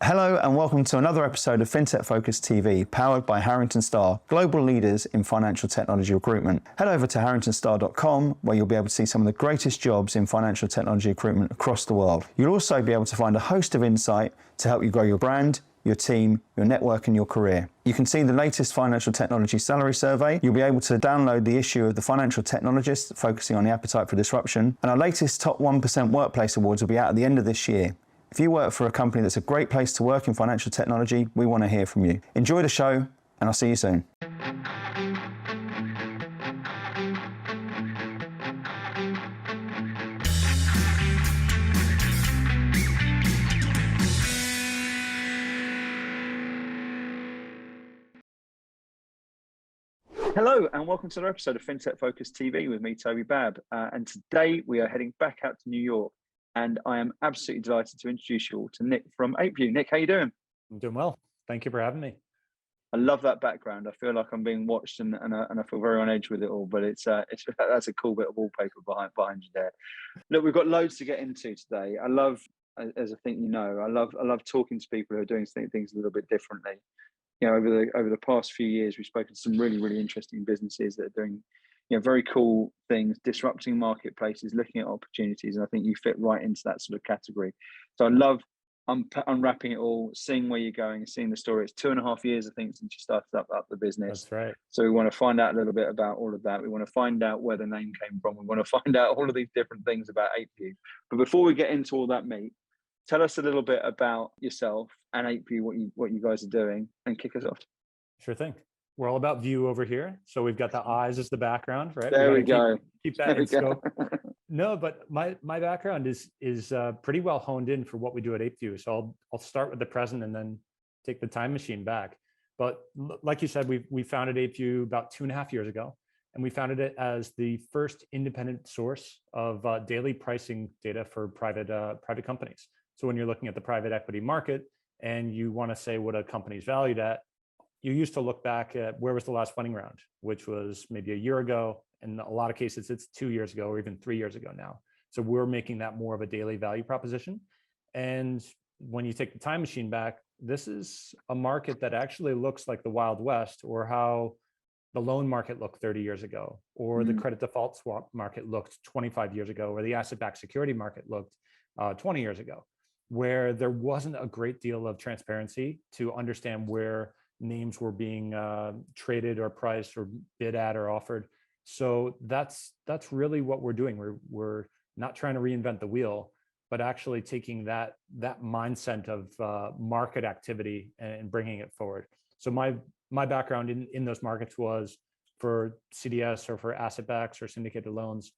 Hello and welcome to another episode of FinTech Focus TV, powered by Harrington Starr, global leaders in financial technology recruitment. Head over to harringtonstar.com where you'll be able to see some of the greatest jobs in financial technology recruitment across the world. You'll also be able to find a host of insight to help you grow your brand, your team, your network and your career. You can see the latest financial technology salary survey. You'll be able to download the issue of the Financial Technologist, focusing on the appetite for disruption. And our latest Top 1% Workplace Awards will be out at the end of this year. If you work for a company that's a great place to work in financial technology, we want to hear from you. Enjoy the show, and I'll see you soon. Hello and welcome to another episode of FinTech Focus TV with me, Toby Babb. And today we are heading back out to New York. And I am absolutely delighted to introduce you all to Nick from ApeVue. Nick, how you doing? I'm doing well. Thank you for having me. I love that background. I feel like I'm being watched and I feel very on edge with it all, but it's that's a cool bit of wallpaper behind you there. Look, we've got loads to get into today. I love, as I think you know, I love talking to people who are doing things a little bit differently. You know, over the past few years, we've spoken to some really interesting businesses that are doing, you know, very cool things, disrupting marketplaces, looking at opportunities, and I think you fit right into that sort of category. So I love unwrapping it all, seeing where you're going, seeing the story. It's 2.5 years, I think, since you started up the business. That's right. So we want to find out a little bit about all of that. We want to find out where the name came from. We want to find out all of these different things about ApeVue. But before we get into all that meat, tell us a little bit about yourself and ApeVue, what you guys are doing, and kick us off. Sure thing. We're all about view over here. So we've got the eyes as the background, right? There we go. Keep that in scope. No, but my background is pretty well honed in for what we do at ApeVue. So I'll start with the present and then take the time machine back. But like you said, we founded ApeVue about 2.5 years ago, and we founded it as the first independent source of daily pricing data for private companies. So when you're looking at the private equity market and you want to say what a company's valued at, you used to look back at where was the last funding round, which was maybe a year ago. In a lot of cases, it's 2 years ago or even 3 years ago now. So we're making that more of a daily value proposition. And when you take the time machine back, this is a market that actually looks like the Wild West, or how the loan market looked 30 years ago, or the credit default swap market looked 25 years ago, or the asset-backed security market looked 20 years ago, where there wasn't a great deal of transparency to understand where names were being traded or priced or bid at or offered. So that's really what we're doing. We're not trying to reinvent the wheel, but actually taking that mindset of market activity and bringing it forward. So my background in those markets was for CDS or for asset backs or syndicated loans,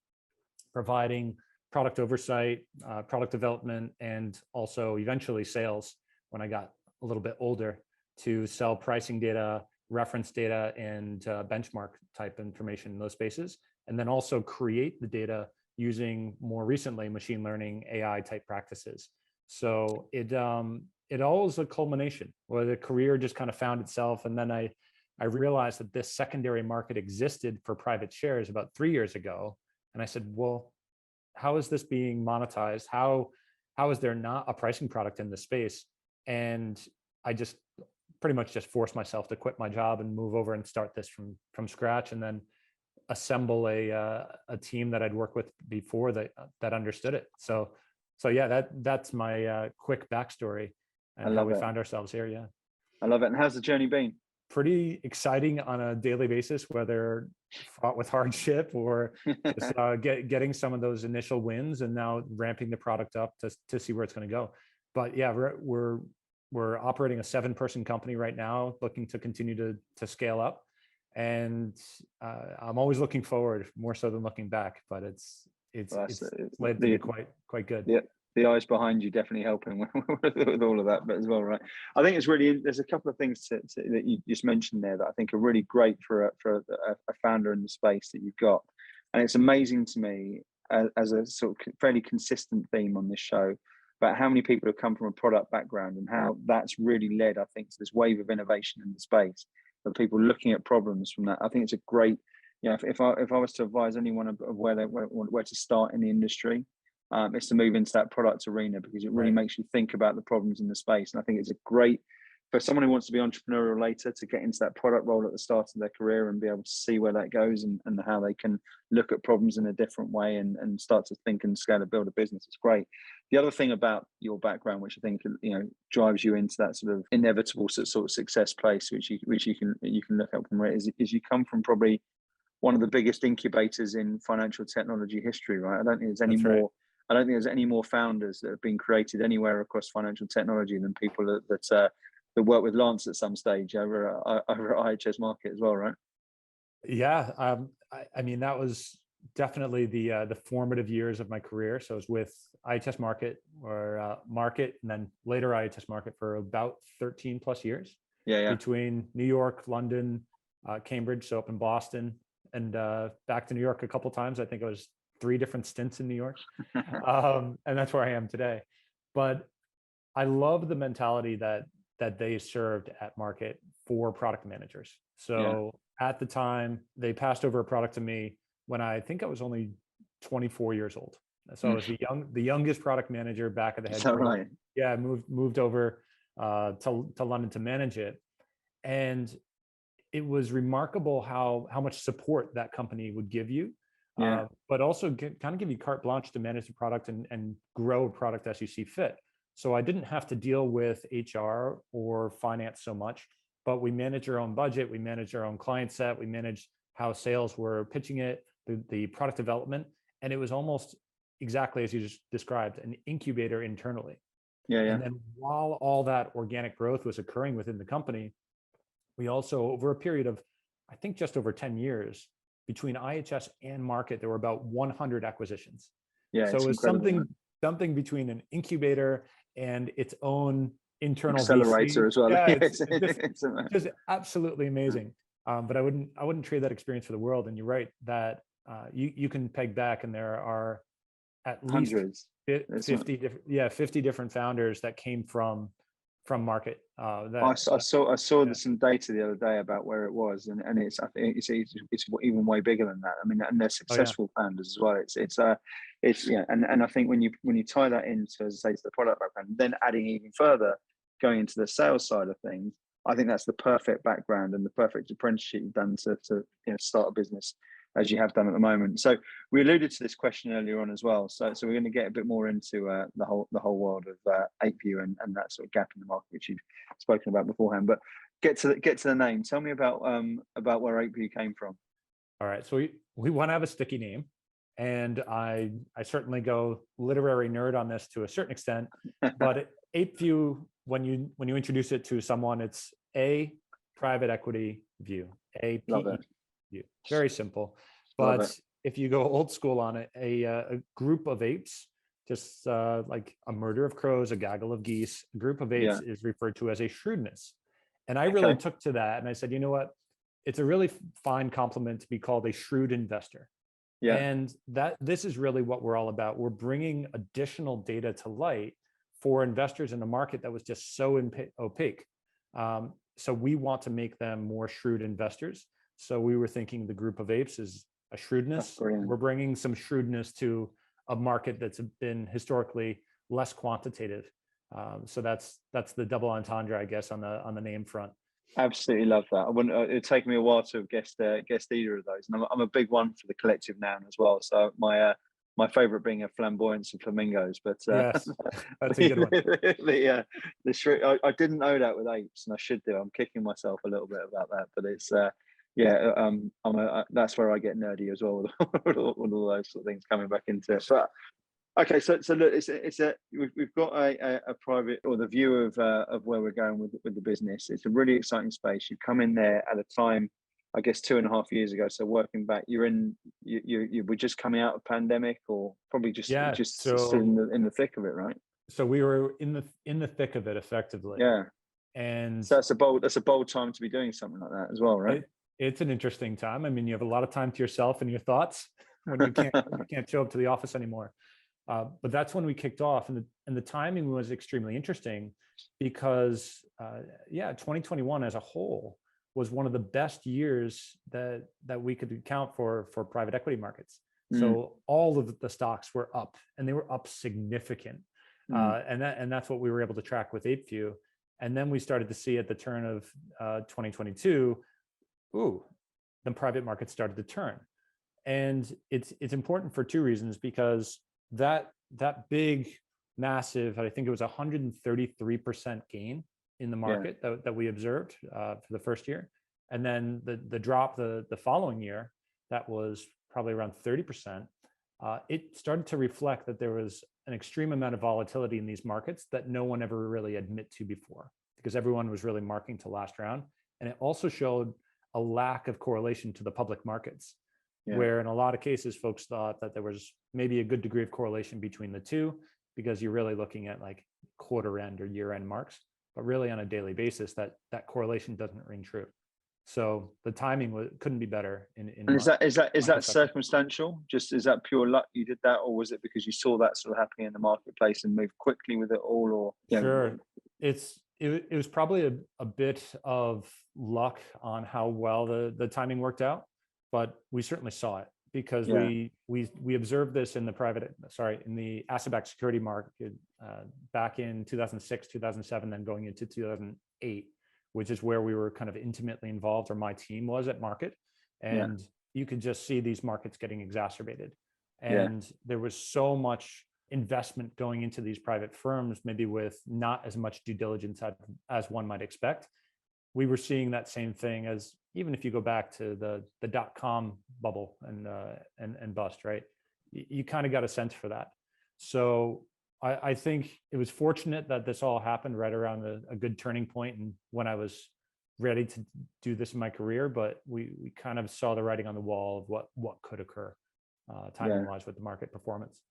providing product oversight, product development, and also eventually sales when I got a little bit older, to sell pricing data, reference data, and benchmark type information in those spaces. And then also create the data using, more recently, machine learning, AI type practices. So it all is a culmination where the career just kind of found itself. And then I realized that this secondary market existed for private shares about 3 years ago. And I said, well, how is this being monetized? How is there not a pricing product in this space? And I just pretty much just forced myself to quit my job and move over and start this from scratch, and then assemble a team that I'd worked with before that understood it. So yeah, that's my quick backstory and how we found ourselves here. Yeah, I love it. And how's the journey been? Pretty exciting on a daily basis, whether fraught with hardship or just getting some of those initial wins, and now ramping the product up to see where it's going to go. But yeah, we're operating a 7-person company right now, looking to continue to scale up. And I'm always looking forward more so than looking back, but it's led to be quite good. Yeah, the eyes behind you definitely helping with all of that, but as well, right? I think it's really, there's a couple of things that you just mentioned there that I think are really great for a founder in the space that you've got. And it's amazing to me as a sort of fairly consistent theme on this show, about how many people have come from a product background and how that's really led, I think, to this wave of innovation in the space, of people looking at problems from that. I think it's a great, you know, if I was to advise anyone of where to start in the industry, is to move into that product arena, because it really makes you think about the problems in the space. And I think it's a great, for someone who wants to be entrepreneurial later, to get into that product role at the start of their career and be able to see where that goes, and how they can look at problems in a different way and start to think and scale and build a business. It's great. The other thing about your background, which I think, drives you into that sort of inevitable sort of success place, which you can look at from it, is you come from probably one of the biggest incubators in financial technology history, right? I don't think there's any more founders that have been created anywhere across financial technology than people that worked with Lance at some stage over at IHS Market as well, right? Yeah, I mean, that was definitely the formative years of my career. So I was with IHS Market, or Market, and then later IHS Market for about 13 plus years. Yeah. Between New York, London, Cambridge, so up in Boston, and back to New York a couple times. I think it was 3 different stints in New York, and that's where I am today. But I love the mentality that they served at Market for product managers. So at the time, they passed over a product to me when I think I was only 24 years old. So I was the youngest product manager back at the headquarters. Is that right? Yeah, I moved over to London to manage it, and it was remarkable how much support that company would give you. But also kind of give you carte blanche to manage the product and grow a product as you see fit. So I didn't have to deal with HR or finance so much, but we managed our own budget, we managed our own client set, we managed how sales were pitching it, the product development, and it was almost exactly as you just described, an incubator internally. And then while all that organic growth was occurring within the company, we also, over a period of, I think just over 10 years, between IHS and Market, there were about 100 acquisitions. So it was something between an incubator and its own internal accelerator VC. as well. Yeah, it's just absolutely amazing. But I wouldn't trade that experience for the world. And you're right that you can peg back, and there are at least hundreds, 50 different founders that came from Market. I saw some data the other day about where it was, and I think it's even way bigger than that. I mean, and they're successful founders as well. And I think when you tie that into, as I say, to the product background, then adding even further, going into the sales side of things, I think that's the perfect background and the perfect apprenticeship you've done to start a business as you have done at the moment. So we alluded to this question earlier on as well. So we're going to get a bit more into the whole world of ApeVue and that sort of gap in the market, which you've spoken about beforehand. But get to the name. Tell me about where ApeVue came from. All right. So we want to have a sticky name, and I certainly go literary nerd on this to a certain extent. But ApeVue, when you introduce it to someone, it's a private equity view, APE. Very simple. But if you go old school on it, a group of apes, just like a murder of crows, a gaggle of geese, a group of apes is referred to as a shrewdness. And I really took to that, and I said, you know what? It's a really fine compliment to be called a shrewd investor. And this is really what we're all about. We're bringing additional data to light for investors in a market that was just so opaque. So we want to make them more shrewd investors. So we were thinking the group of apes is a shrewdness. We're bringing some shrewdness to a market that's been historically less quantitative. So that's the double entendre, I guess, on the name front. Absolutely love that. It'd take me a while to have guessed either of those, and I'm a big one for the collective noun as well. So my favorite being a flamboyance of flamingos, but yes, that's a good one. The shrew, I didn't know that with apes, and I should do. I'm kicking myself a little bit about that, but it's that's where I get nerdy as well with all those sort of things coming back into it. But okay, so look, we've got a private, or the view of where we're going with the business. It's a really exciting space. You come in there at a time, I guess 2.5 years ago. So working back, you were just coming out of pandemic, or probably just still in the thick of it, right? So we were in the thick of it, effectively. Yeah. And so that's a bold time to be doing something like that as well, right? It's an interesting time. I mean, you have a lot of time to yourself and your thoughts when you can't show up to the office anymore. But that's when we kicked off, and the timing was extremely interesting because 2021 as a whole was one of the best years that we could account for private equity markets. So all of the stocks were up, and they were up significant. And that's what we were able to track with ApeVue. And then we started to see at the turn of 2022, the private market started to turn. And it's important for two reasons, because that big, massive, I think it was 133% gain in the market that we observed for the first year. And then the drop the following year, that was probably around 30%. It started to reflect that there was an extreme amount of volatility in these markets that no one ever really admit to before, because everyone was really marking to last round. And it also showed a lack of correlation to the public markets, where in a lot of cases, folks thought that there was maybe a good degree of correlation between the two, because you're really looking at like quarter end or year end marks, but really on a daily basis, that correlation doesn't ring true. So the timing couldn't be better. And is that circumstantial? Just, is that pure luck you did that, or was it because you saw that sort of happening in the marketplace and moved quickly with it all? Or Sure, it was probably a bit of luck on how well the timing worked out, but we certainly saw it, because we observed this in the asset-backed security market back in 2006, 2007, then going into 2008. Which is where we were kind of intimately involved, or my team was at market. And you could just see these markets getting exacerbated. And there was so much investment going into these private firms, maybe with not as much due diligence as one might expect. We were seeing that same thing as, even if you go back to the .com bubble and bust, right? You kind of got a sense for that. So I think it was fortunate that this all happened right around a good turning point, and when I was ready to do this in my career, but we kind of saw the writing on the wall of what could occur timing-wise with the market performance.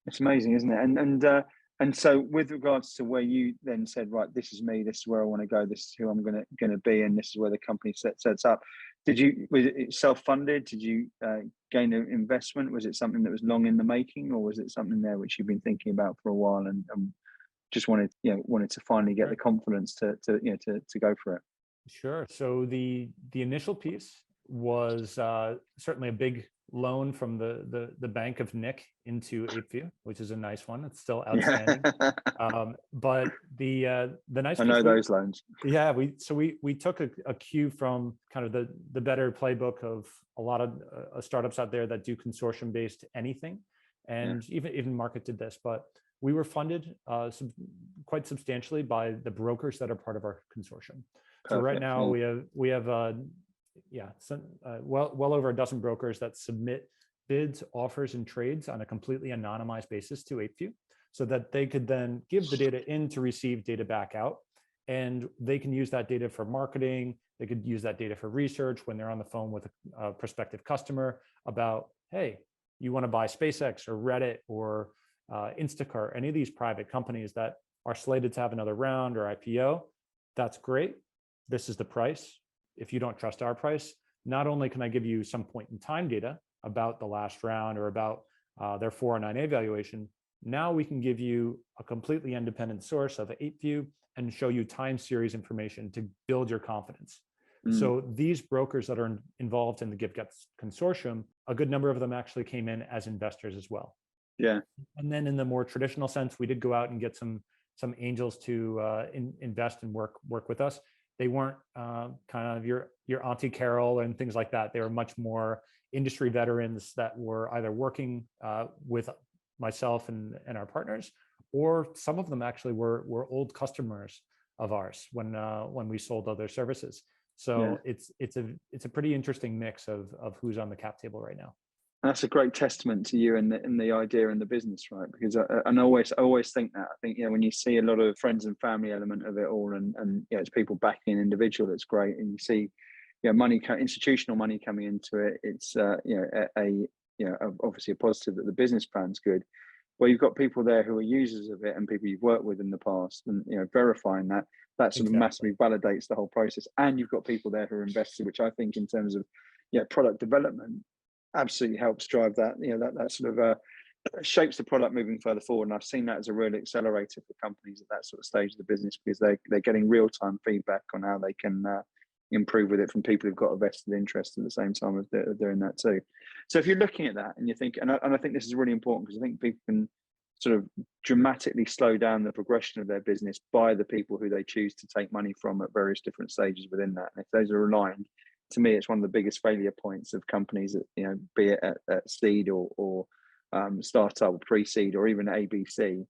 It's amazing, isn't it? And so with regards to where you then said, right, this is me, this is where I want to go, this is who I'm going to be, and this is where the company sets up. Was it self-funded? Did you gain an investment? Was it something that was long in the making, or was it something there which you've been thinking about for a while and just wanted to finally get the confidence to go for it? Sure. So the initial piece was certainly a big loan from the bank of Nick into ApeVue, which is a nice one. It's still outstanding. But the nice I know those loans. Yeah, we took a cue from kind of the better playbook of a lot of startups out there that do consortium based anything, and even Market did this, but we were funded quite substantially by the brokers that are part of our consortium. So right now we have well over a dozen brokers that submit bids, offers, and trades on a completely anonymized basis to ApeVue, so that they could then give the data in to receive data back out. And they can use that data for marketing. They could use that data for research when they're on the phone with a prospective customer about, hey, you want to buy SpaceX or Reddit or Instacart, any of these private companies that are slated to have another round or IPO. That's great. This is the price. If you don't trust our price, not only can I give you some point in time data about the last round or about their 409A valuation, now we can give you a completely independent source of ApeVue and show you time series information to build your confidence. So these brokers that are involved in the GiveGuts consortium, a good number of them actually came in as investors as well. And then in the more traditional sense, we did go out and get some angels to invest and work with us. They weren't kind of your Auntie Carol and things like that. They were much more industry veterans that were either working with myself and our partners, or some of them actually were old customers of ours when we sold other services. So it's a pretty interesting mix of who's on the cap table right now. That's a great testament to you and the idea and the business, right? Because I always think that. I think when you see a lot of friends and family element of it all, and it's people backing an individual, that's great. And you see, money, institutional money coming into it. It's obviously a positive that the business plan's good. Well, you've got people there who are users of it and people you've worked with in the past, and verifying that sort of massively validates the whole process. And you've got people there who are invested, which I think in terms of product development absolutely helps drive that, that sort of shapes the product moving further forward. And I've seen that as a real accelerator for companies at that sort of stage of the business, because they're getting real-time feedback on how they can improve with it from people who've got a vested interest at the same time as they're doing that too. So if you're looking at that and you think, and I think this is really important because I think people can sort of dramatically slow down the progression of their business by the people who they choose to take money from at various different stages within that. And if those are aligned, to me, it's one of the biggest failure points of companies that, you know, be it at seed or startup, pre-seed, or even ABC.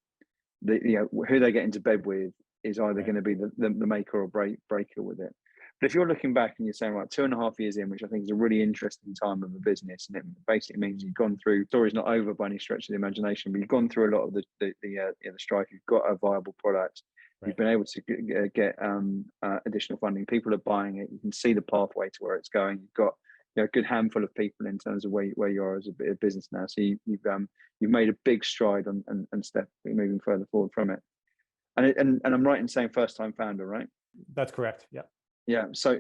You know, who they get into bed with is either going to be the maker or breaker with it. But if you're looking back and you're saying, right, 2.5 years in, which I think is a really interesting time of a business, and it basically means you've gone through, story's not over by any stretch of the imagination, but you've gone through a lot of the strife. You've got a viable product. You've been able to get additional funding. People are buying it. You can see the pathway to where it's going. You've got, you know, a good handful of people in terms of where you are as a business now. So you've made a big stride and step moving further forward from it. And I'm right in saying first time founder, right? That's correct. Yeah. Yeah. So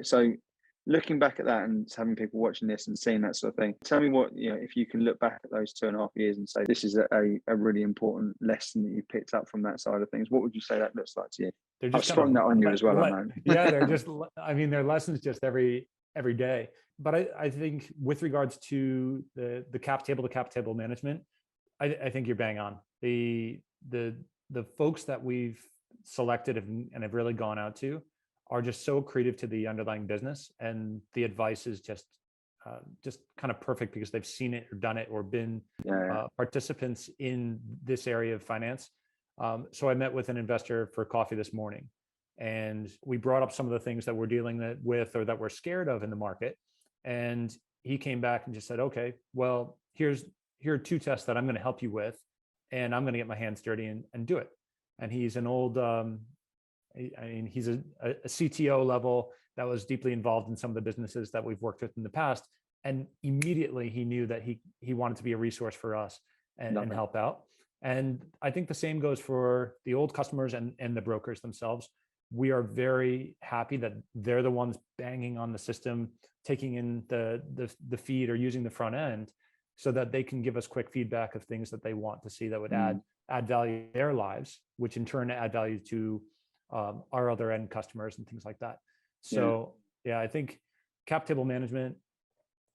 looking back at that and having people watching this and seeing that sort of thing, tell me what, you know, if you can look back at those 2.5 years and say this is a really important lesson that you picked up from that side of things, what would you say that looks like to you? I've sprung that on you as well, I know. Yeah, they're just, I mean, they're lessons just every day. But I think with regards to the cap table management, I think you're bang on. The folks that we've selected and have really gone out to are just so accretive to the underlying business, and the advice is just kind of perfect because they've seen it or done it or been participants in this area of finance. So I met with an investor for coffee this morning, and we brought up some of the things that we're dealing with or that we're scared of in the market. And he came back and just said, okay, well, here are 2 tests that I'm going to help you with, and I'm going to get my hands dirty and do it. And he's an old, he's a CTO level that was deeply involved in some of the businesses that we've worked with in the past. And immediately he knew that he wanted to be a resource for us and help out. And I think the same goes for the old customers and the brokers themselves. We are very happy that they're the ones banging on the system, taking in the feed or using the front end so that they can give us quick feedback of things that they want to see that would add value to their lives, which in turn add value to our other end customers and things like that. So yeah, I think cap table management,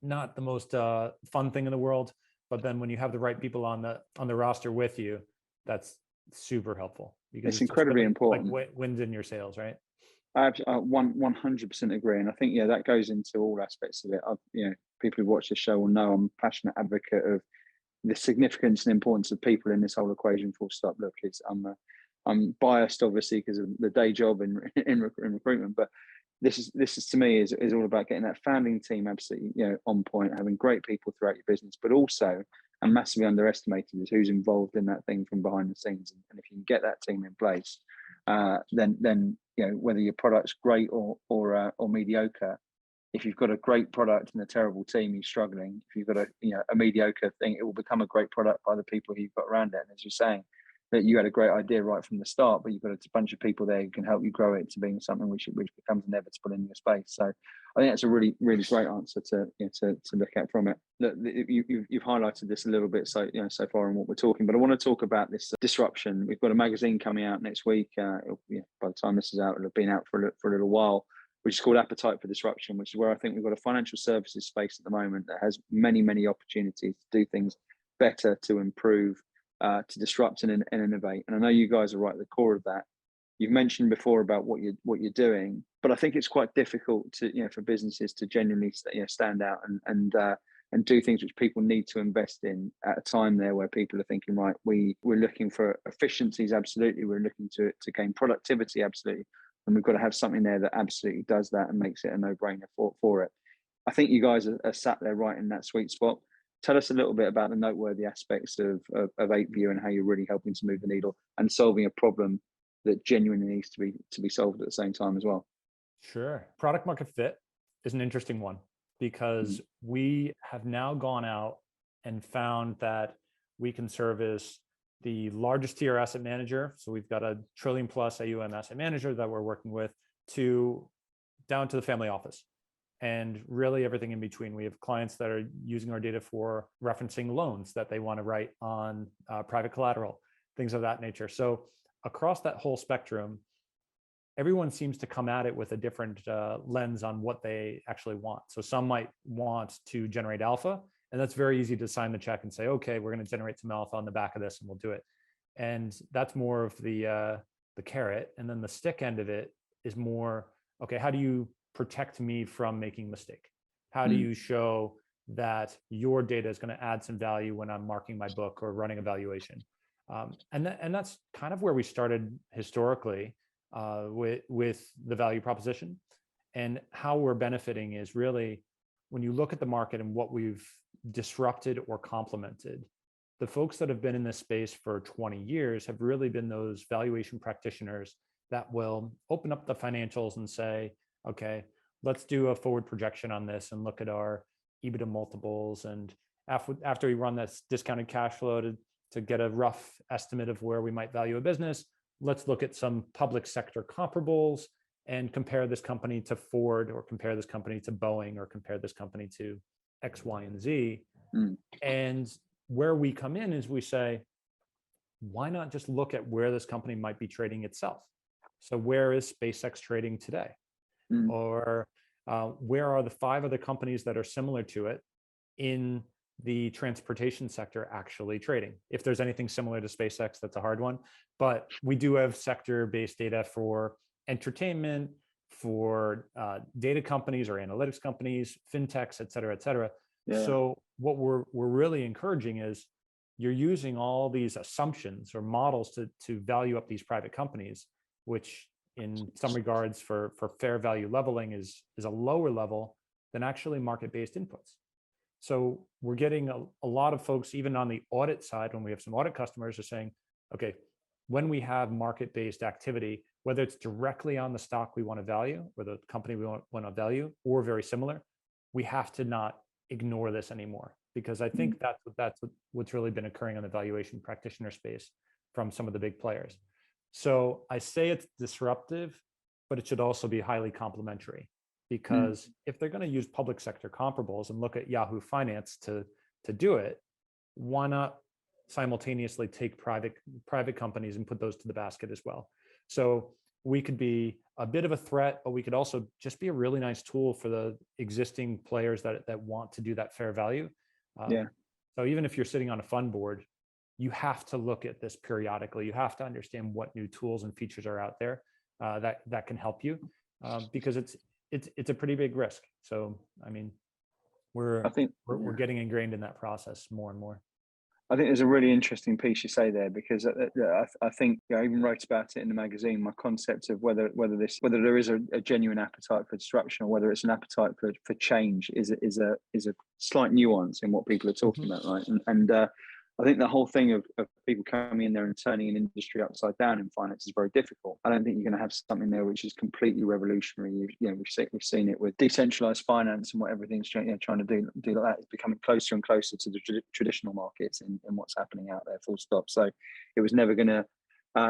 not the most fun thing in the world, but then when you have the right people on the roster with you, that's super helpful because it's incredibly important. Like wins in your sales, right? I 100% agree, and I think that goes into all aspects of it. People who watch the show will know I'm a passionate advocate of the significance and importance of people in this whole equation. Full stop. Look, I'm biased obviously because of the day job in recruitment, but this is to me is all about getting that founding team absolutely on point, having great people throughout your business, but also, and massively underestimated, is who's involved in that thing from behind the scenes. And if you can get that team in place, then whether your product's great or mediocre, if you've got a great product and a terrible team, you're struggling. If you've got a mediocre thing, it will become a great product by the people who you've got around it. And as you're saying, that you had a great idea right from the start, but you've got a bunch of people there who can help you grow it to being something which becomes inevitable in your space. So I think that's a really, really great answer to look at from it. Look, you've highlighted this a little bit so far in what we're talking, but I want to talk about this disruption. We've got a magazine coming out next week. By the time this is out, it'll have been out for a little while, which is called Appetite for Disruption, which is where I think we've got a financial services space at the moment that has many, many opportunities to do things better, to improve, to disrupt and innovate. And I know you guys are right at the core of that. You've mentioned before about what you're doing, but I think it's quite difficult to for businesses to genuinely stand out and do things which people need to invest in at a time there where people are thinking, right, we're looking for efficiencies, absolutely, we're looking to gain productivity, absolutely, and we've got to have something there that absolutely does that and makes it a no-brainer for it. I think you guys are sat there right in that sweet spot. Tell us a little bit about the noteworthy aspects of ApeVue and how you're really helping to move the needle and solving a problem that genuinely needs to be solved at the same time as well. Sure. Product market fit is an interesting one because we have now gone out and found that we can service the largest tier asset manager. So we've got a $1 trillion+ AUM asset manager that we're working with down to the family office. And really everything in between. We have clients that are using our data for referencing loans that they want to write on private collateral, things of that nature. So across that whole spectrum, everyone seems to come at it with a different lens on what they actually want. So some might want to generate alpha, and that's very easy to sign the check and say, okay, we're going to generate some alpha on the back of this and we'll do it. And that's more of the carrot. And then the stick end of it is more, okay, how do you protect me from making a mistake? How do you show that your data is going to add some value when I'm marking my book or running a valuation? And that's kind of where we started historically with the value proposition. And how we're benefiting is really, when you look at the market and what we've disrupted or complemented, the folks that have been in this space for 20 years have really been those valuation practitioners that will open up the financials and say, okay, let's do a forward projection on this and look at our EBITDA multiples. And after we run this discounted cash flow to get a rough estimate of where we might value a business, let's look at some public sector comparables and compare this company to Ford, or compare this company to Boeing, or compare this company to X, Y, and Z. And where we come in is we say, why not just look at where this company might be trading itself? So where is SpaceX trading today? Or where are the 5 other companies that are similar to it in the transportation sector actually trading? If there's anything similar to SpaceX, that's a hard one. But we do have sector-based data for entertainment, for data companies or analytics companies, fintechs, et cetera, et cetera. Yeah. So what we're really encouraging is you're using all these assumptions or models to value up these private companies, which in some regards for fair value leveling is a lower level than actually market-based inputs. So we're getting a lot of folks, even on the audit side, when we have some audit customers, are saying, okay, when we have market-based activity, whether it's directly on the stock we want to value or the company we want to value, or very similar, we have to not ignore this anymore, because I think that's what's really been occurring on the valuation practitioner space from some of the big players. So I say it's disruptive, but it should also be highly complementary, because if they're going to use public sector comparables and look at Yahoo Finance to do it, why not simultaneously take private companies and put those to the basket as well? So we could be a bit of a threat, but we could also just be a really nice tool for the existing players that want to do that fair value. So even if you're sitting on a fund board, you have to look at this periodically. You have to understand what new tools and features are out there that can help you, because it's a pretty big risk. So I mean, we're getting ingrained in that process more and more. I think there's a really interesting piece you say there, because I think I even wrote about it in the magazine. My concept of whether there is a genuine appetite for disruption, or whether it's an appetite for change, is a slight nuance in what people are talking about, right? And I think the whole thing of people coming in there and turning an industry upside down in finance is very difficult. I don't think you're going to have something there which is completely revolutionary. We've seen it with decentralized finance and what everything's trying to do like that. It's becoming closer and closer to the traditional markets and what's happening out there, full stop. So it was never going to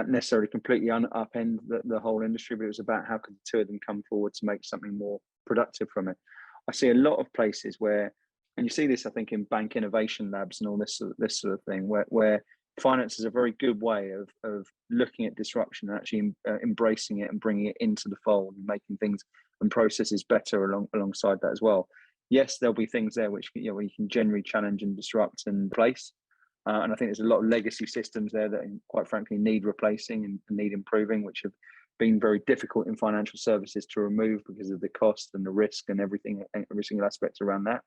necessarily completely upend the whole industry, but it was about how could the two of them come forward to make something more productive from it. I see a lot of places where, and you see this, I think, in bank innovation labs and all this sort of thing, where finance is a very good way of looking at disruption and actually embracing it and bringing it into the fold and making things and processes better alongside that as well. Yes, there'll be things there which where you can generally challenge and disrupt and replace. And I think there's a lot of legacy systems there that, quite frankly, need replacing and need improving, which have been very difficult in financial services to remove because of the cost and the risk and every single aspect around that.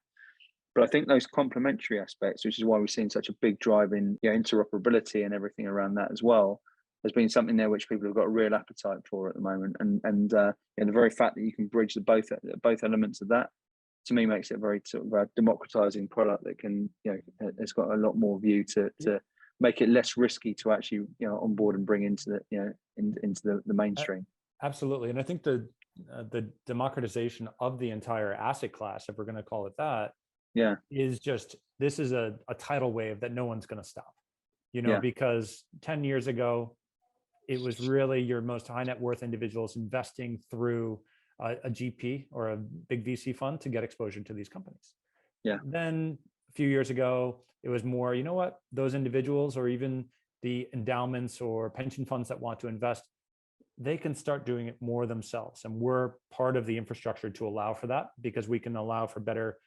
But I think those complementary aspects, which is why we've seen such a big drive in interoperability and everything around that as well, has been something there which people have got a real appetite for at the moment. And the very fact that you can bridge both elements of that, to me, makes it a very sort of democratizing product that can, it's got a lot more view to make it less risky to actually onboard and bring into the mainstream. Absolutely, and I think the democratization of the entire asset class, if we're going to call it that, is just, this is a tidal wave that no one's going to stop, because 10 years ago, it was really your most high net worth individuals investing through a GP or a big VC fund to get exposure to these companies. Then a few years ago, it was more, those individuals or even the endowments or pension funds that want to invest, they can start doing it more themselves. And we're part of the infrastructure to allow for that, because we can allow for better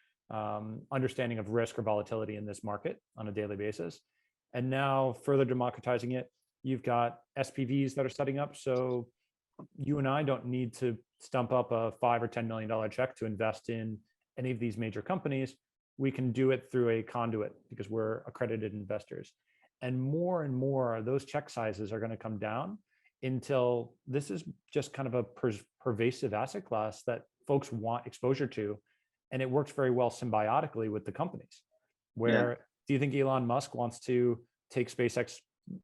understanding of risk or volatility in this market on a daily basis. And now further democratizing it, you've got SPVs that are setting up. So you and I don't need to stump up a $5 or $10 million check to invest in any of these major companies. We can do it through a conduit because we're accredited investors. And more, those check sizes are going to come down until this is just kind of a pervasive asset class that folks want exposure to. And it works very well symbiotically with the companies. Where do you think Elon Musk wants to take SpaceX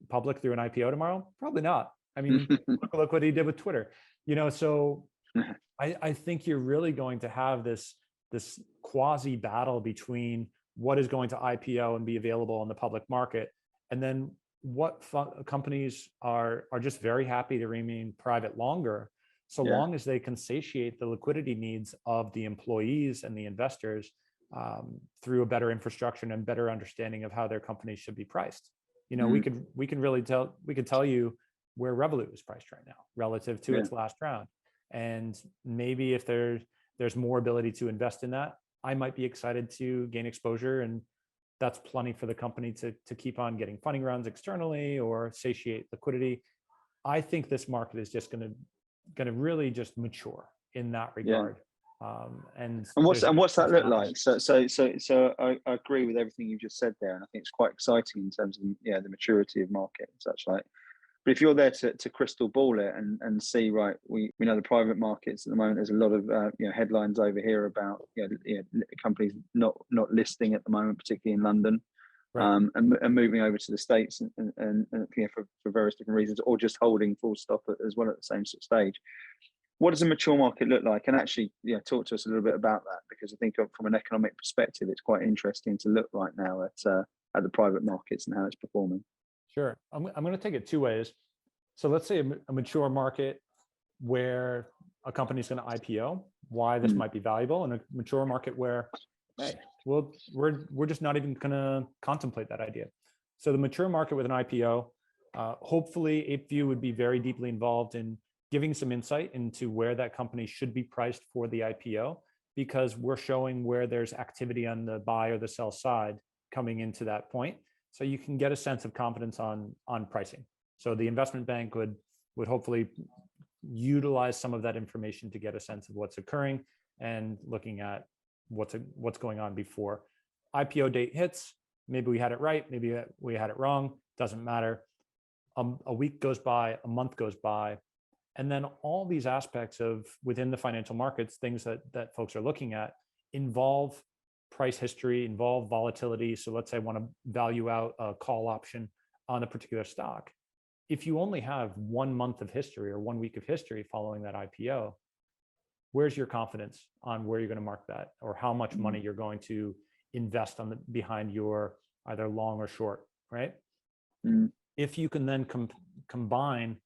public through an IPO tomorrow? Probably not. I mean, look what he did with Twitter. So I think you're really going to have this quasi battle between what is going to IPO and be available in the public market, and then what companies are just very happy to remain private longer, so long as they can satiate the liquidity needs of the employees and the investors through a better infrastructure and better understanding of how their companies should be priced. We could tell you where Revolut is priced right now relative to its last round. And maybe if there's more ability to invest in that, I might be excited to gain exposure, and that's plenty for the company to keep on getting funding rounds externally or satiate liquidity. I think this market is just going to really just mature in that regard. And what's that look like? So I agree with everything you just said there, and I think it's quite exciting in terms of the maturity of market and such like. But if you're there to crystal ball it and see, right, we know the private markets at the moment. There's a lot of headlines over here about companies not listing at the moment, particularly in London, and moving over to the States and for various different reasons, or just holding full stop as well at the same sort of stage. What does a mature market look like? And actually, talk to us a little bit about that, because I think from an economic perspective, it's quite interesting to look right now at the private markets and how it's performing. Sure. I'm going to take it two ways. So let's say a mature market where a company is going to IPO, why this might be valuable, and a mature market where, hey, well, we're just not even going to contemplate that idea. So the mature market with an IPO, hopefully ApeVue would be very deeply involved in giving some insight into where that company should be priced for the IPO, because we're showing where there's activity on the buy or the sell side coming into that point. So you can get a sense of confidence on pricing. So the investment bank would hopefully utilize some of that information to get a sense of what's occurring and looking at what's going on before IPO date hits. Maybe we had it right, maybe we had it wrong, doesn't matter. A week goes by, a month goes by, and then all these aspects of within the financial markets, things that folks are looking at involve price history, involve volatility. So let's say I want to value out a call option on a particular stock. If you only have 1 month of history or 1 week of history following that IPO, where's your confidence on where you're going to mark that, or how much money you're going to invest behind your either long or short, right? If you can then combine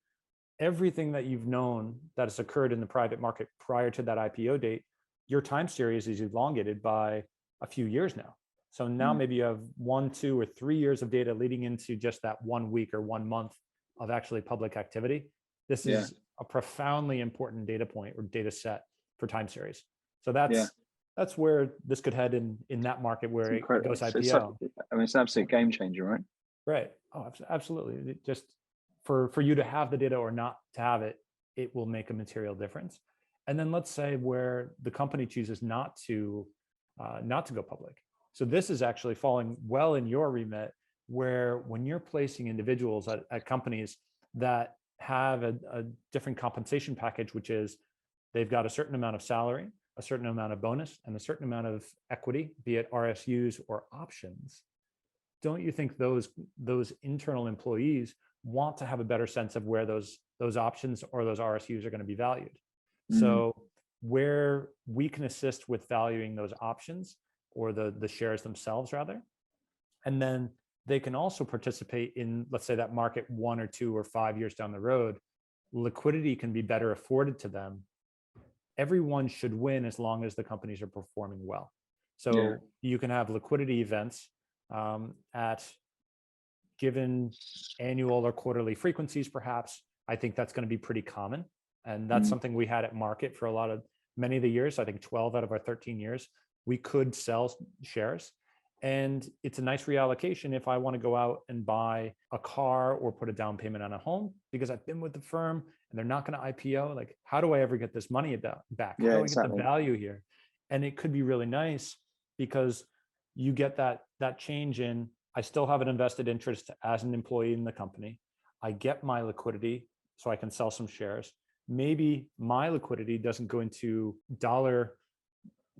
everything that you've known that has occurred in the private market prior to that IPO date, your time series is elongated by a few years now. So now maybe you have 1, 2, or 3 years of data leading into just that 1 week or 1 month of actually public activity. This is a profoundly important data point or data set for time series. So that's where this could head in that market where it goes IPO. It's an absolute game changer, right? Right. Oh, absolutely. Just for you to have the data or not to have it, it will make a material difference. And then let's say where the company chooses not to go public. So this is actually falling well in your remit, where when you're placing individuals at companies that have a different compensation package, which is they've got a certain amount of salary, a certain amount of bonus, and a certain amount of equity, be it RSUs or options, don't you think those internal employees want to have a better sense of where those options or those RSUs are going to be valued? So where we can assist with valuing those options or the shares themselves rather, and then they can also participate in, let's say, that market 1 or 2 or 5 years down the road, liquidity can be better afforded to them. Everyone should win as long as the companies are performing well. So you can have liquidity events at given annual or quarterly frequencies, perhaps, I think that's going to be pretty common. And that's something we had at market for many of the years. I think 12 out of our 13 years, we could sell shares. And it's a nice reallocation if I want to go out and buy a car or put a down payment on a home because I've been with the firm and they're not going to IPO. Like, how do I ever get this money back? How do I get the value here? And it could be really nice because you get that change in, I still have an invested interest as an employee in the company. I get my liquidity so I can sell some shares. Maybe my liquidity doesn't go into dollar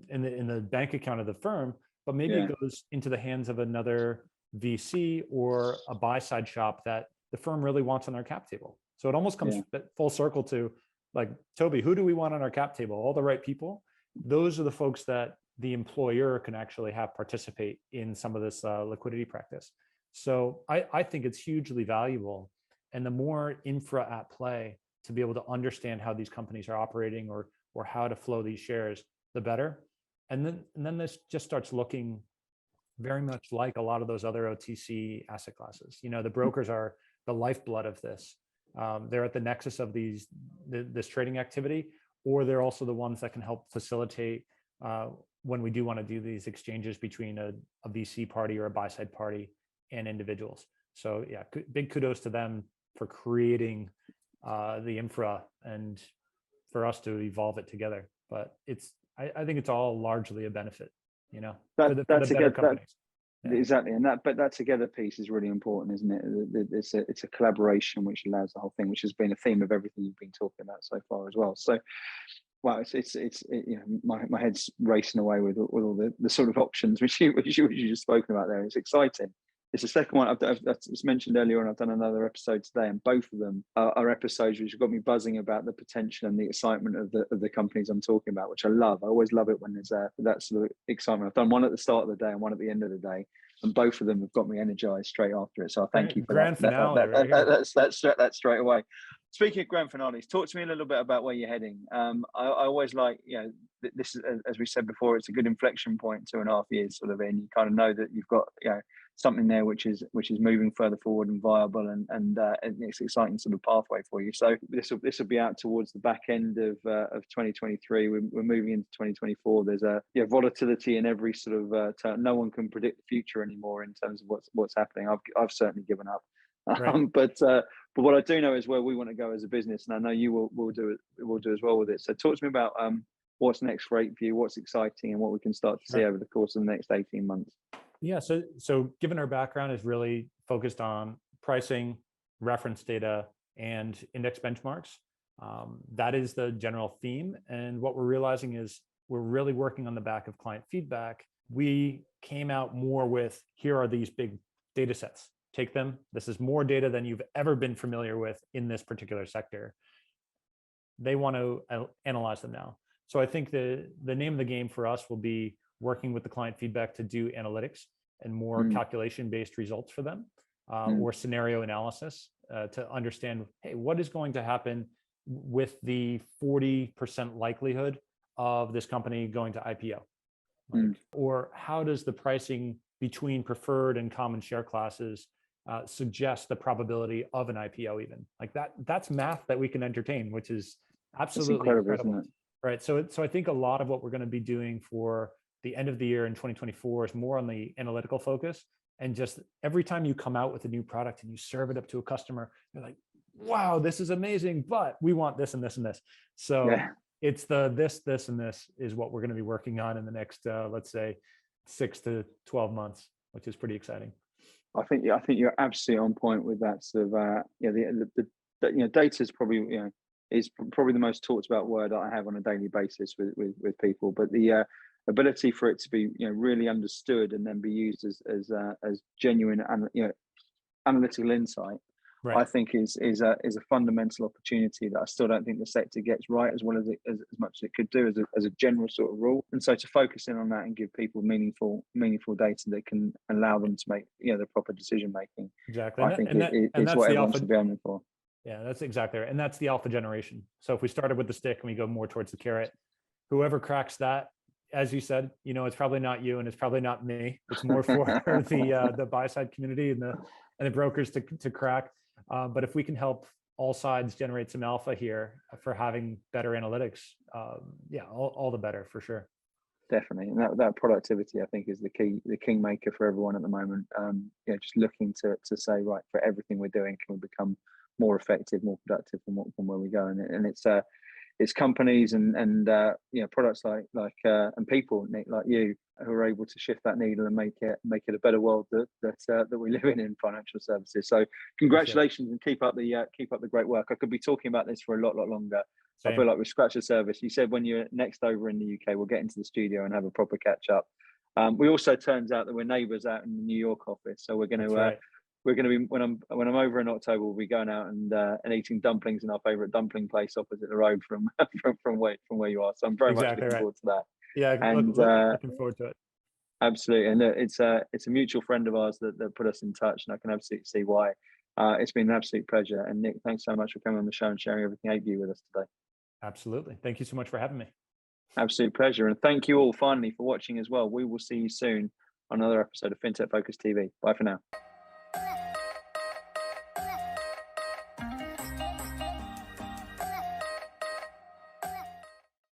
in the bank account of the firm, but maybe it goes into the hands of another VC or a buy side shop that the firm really wants on our cap table. So it almost comes full circle to, like, Toby, who do we want on our cap table? All the right people. Those are the folks that the employer can actually have participate in some of this liquidity practice. So I think it's hugely valuable. And the more infra at play to be able to understand how these companies are operating or how to flow these shares, the better. And then this just starts looking very much like a lot of those other OTC asset classes. You know, the brokers are the lifeblood of this. They're at the nexus of this trading activity, or they're also the ones that can help facilitate when we do want to do these exchanges between a VC party or a buy side party and individuals. So yeah, big kudos to them for creating the infra and for us to evolve it together. But I think it's all largely a benefit, you know, for the better companies. Exactly, and that together piece is really important, isn't it? It's a collaboration which allows the whole thing, which has been a theme of everything you've been talking about so far as well. So, wow, it's you know, my head's racing away with all the sort of options which you just spoken about there. It's exciting. It's the second one I've mentioned earlier, and I've done another episode today, and both of them are episodes which have got me buzzing about the potential and the excitement of the companies I'm talking about, which I love. I always love it when there's that sort of excitement. I've done one at the start of the day and one at the end of the day, and both of them have got me energized straight after it. So I thank you for grand finale. That's straight away. Speaking of grand finales, talk to me a little bit about where you're heading. I always like, you know, this is, as we said before, it's a good inflection point, 2.5 years sort of in. You kind of know that you've got, you know, something there which is moving further forward and viable, and it's an exciting sort of pathway for you. So this will be out towards the back end of 2023. We're moving into 2024. There's volatility in every sort of term. No one can predict the future anymore in terms of what's happening. I've certainly given up. Right. But what I do know is where we want to go as a business, and I know you will do as well with it. So talk to me about what's next for ApeVue, what's exciting, and what we can start to see over the course of the next 18 months. Yeah, so given our background is really focused on pricing, reference data, and index benchmarks. That is the general theme. And what we're realizing is we're really working on the back of client feedback. We came out more with, here are these big data sets. Take them. This is more data than you've ever been familiar with in this particular sector. They want to analyze them now. So I think the name of the game for us will be working with the client feedback to do analytics and more calculation-based results for them, or scenario analysis to understand, hey, what is going to happen with the 40% likelihood of this company going to IPO? Or how does the pricing between preferred and common share classes suggest the probability of an IPO even? Like that's math that we can entertain, which is absolutely incredible. Isn't it? Right. So I think a lot of what we're going to be doing for the end of the year in 2024 is more on the analytical focus. And just every time you come out with a new product and you serve it up to a customer, they're like, wow, this is amazing, but we want this and this and this. So it's this and this is what we're going to be working on in the next, let's say 6 to 12 months, which is pretty exciting. I think you're absolutely on point with that sort of, the data is probably, is probably the most talked about word I have on a daily basis with people, but the ability for it to be really understood and then be used as genuine and analytical insight, right, I think is a fundamental opportunity that I still don't think the sector gets right as well as much as it could do as a general sort of rule. And so to focus in on that and give people meaningful data that can allow them to make the proper decision making. Exactly, I think it's what everyone should be aiming for. Yeah, that's exactly right, and that's the alpha generation. So if we started with the stick and we go more towards the carrot, whoever cracks that, as you said, it's probably not you and it's probably not me. It's more for the buy side community and the brokers to crack. But if we can help all sides generate some alpha here for having better analytics, yeah, all the better for sure. Definitely, and that productivity, I think, is the king maker for everyone at the moment. Just looking to say, right, for everything we're doing, can we become more effective, more productive from where we go? And it's companies and products like and people, Nick, like you, who are able to shift that needle and make it a better world that we live in financial services. So congratulations, and keep up the great work. I could be talking about this for a lot longer. Same. I feel like we've scratched the surface. You said when you're next over in the UK, we'll get into the studio and have a proper catch up. We also, turns out that we're neighbours out in the New York office, so we're going to we're going to be, when I'm over in October, we'll be going out and eating dumplings in our favourite dumpling place opposite the road from where you are. So I'm very much looking forward to that. Yeah, and looking forward to it. Absolutely, and it's a mutual friend of ours that put us in touch, and I can absolutely see why. It's been an absolute pleasure. And Nick, thanks so much for coming on the show and sharing everything ApeVue with us today. Absolutely. Thank you so much for having me. Absolute pleasure. And thank you all finally for watching as well. We will see you soon on another episode of FinTech Focus TV. Bye for now.